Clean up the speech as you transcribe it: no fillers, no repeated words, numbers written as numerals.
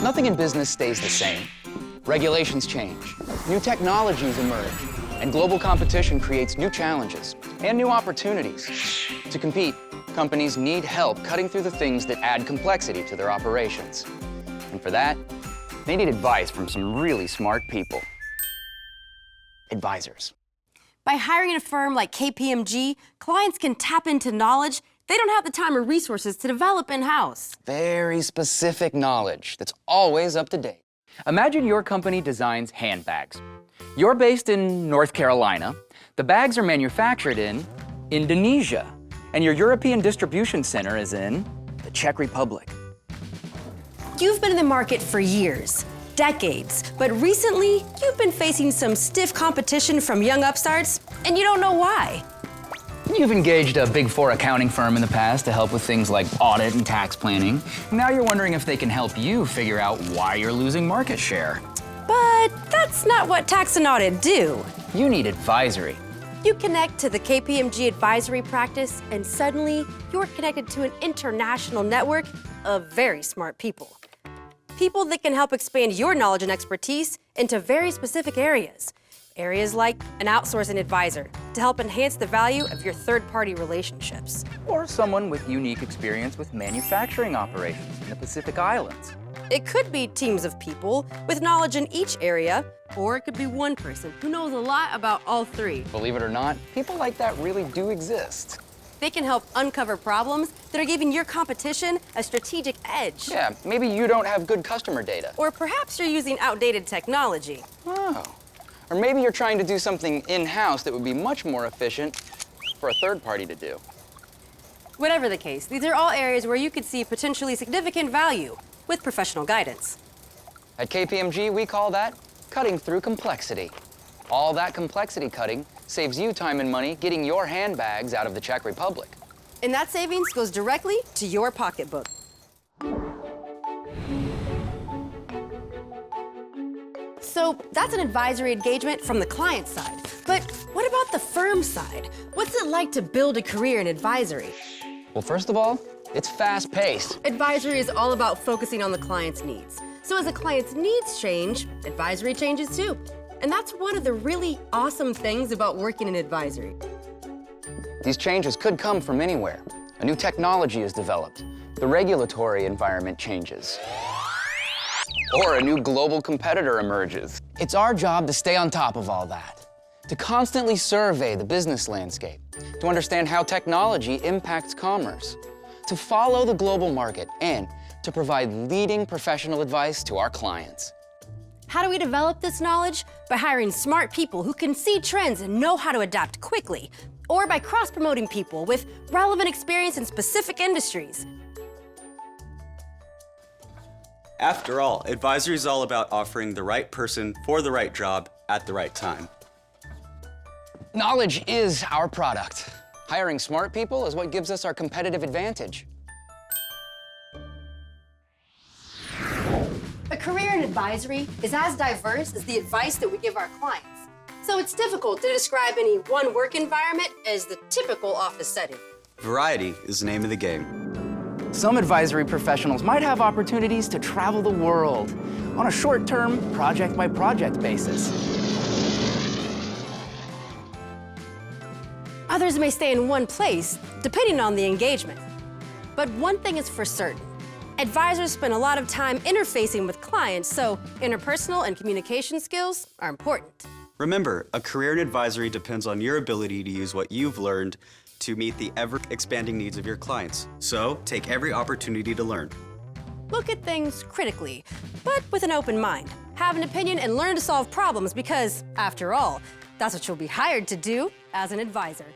Nothing in business stays the same. Regulations change, new technologies emerge, and global competition creates new challenges and new opportunities. To compete, companies need help cutting through the things that add complexity to their operations. And for that, they need advice from some really smart people. Advisors. By hiring a firm like KPMG, clients can tap into knowledge they don't have the time or resources to develop in-house. Very specific knowledge that's always up to date. Imagine your company designs handbags. You're based in North Carolina. The bags are manufactured in Indonesia. And your European distribution center is in the Czech Republic. You've been in the market for years, decades, but recently you've been facing some stiff competition from young upstarts, and you don't know why. You've engaged a Big Four accounting firm in the past to help with things like audit and tax planning. Now you're wondering if they can help you figure out why you're losing market share. But that's not what tax and audit do. You need advisory. You connect to the KPMG advisory practice, and suddenly you're connected to an international network of very smart people. People that can help expand your knowledge and expertise into very specific areas. Areas like an outsourcing advisor to help enhance the value of your third-party relationships. Or someone with unique experience with manufacturing operations in the Pacific Islands. It could be teams of people with knowledge in each area, or it could be one person who knows a lot about all three. Believe it or not, people like that really do exist. They can help uncover problems that are giving your competition a strategic edge. Yeah, maybe you don't have good customer data. Or perhaps you're using outdated technology. Oh. Or maybe you're trying to do something in-house that would be much more efficient for a third party to do. Whatever the case, these are all areas where you could see potentially significant value with professional guidance. At KPMG, we call that cutting through complexity. All that complexity cutting saves you time and money getting your handbags out of the Czech Republic. And that savings goes directly to your pocketbook. So that's an advisory engagement from the client side. But what about the firm side? What's it like to build a career in advisory? Well, first of all, it's fast-paced. Advisory is all about focusing on the client's needs. So as the client's needs change, advisory changes too. And that's one of the really awesome things about working in advisory. These changes could come from anywhere. A new technology is developed. The regulatory environment changes. Or a new global competitor emerges. It's our job to stay on top of all that, to constantly survey the business landscape, to understand how technology impacts commerce, to follow the global market, and to provide leading professional advice to our clients. How do we develop this knowledge? By hiring smart people who can see trends and know how to adapt quickly, or by cross-promoting people with relevant experience in specific industries. After all, advisory is all about offering the right person for the right job at the right time. Knowledge is our product. Hiring smart people is what gives us our competitive advantage. A career in advisory is as diverse as the advice that we give our clients. So it's difficult to describe any one work environment as the typical office setting. Variety is the name of the game. Some advisory professionals might have opportunities to travel the world on a short-term, project-by-project basis. Others may stay in one place, depending on the engagement. But one thing is for certain. Advisors spend a lot of time interfacing with clients, so interpersonal and communication skills are important. Remember, a career in advisory depends on your ability to use what you've learned to meet the ever-expanding needs of your clients. So, take every opportunity to learn. Look at things critically, but with an open mind. Have an opinion and learn to solve problems because, after all, that's what you'll be hired to do as an advisor.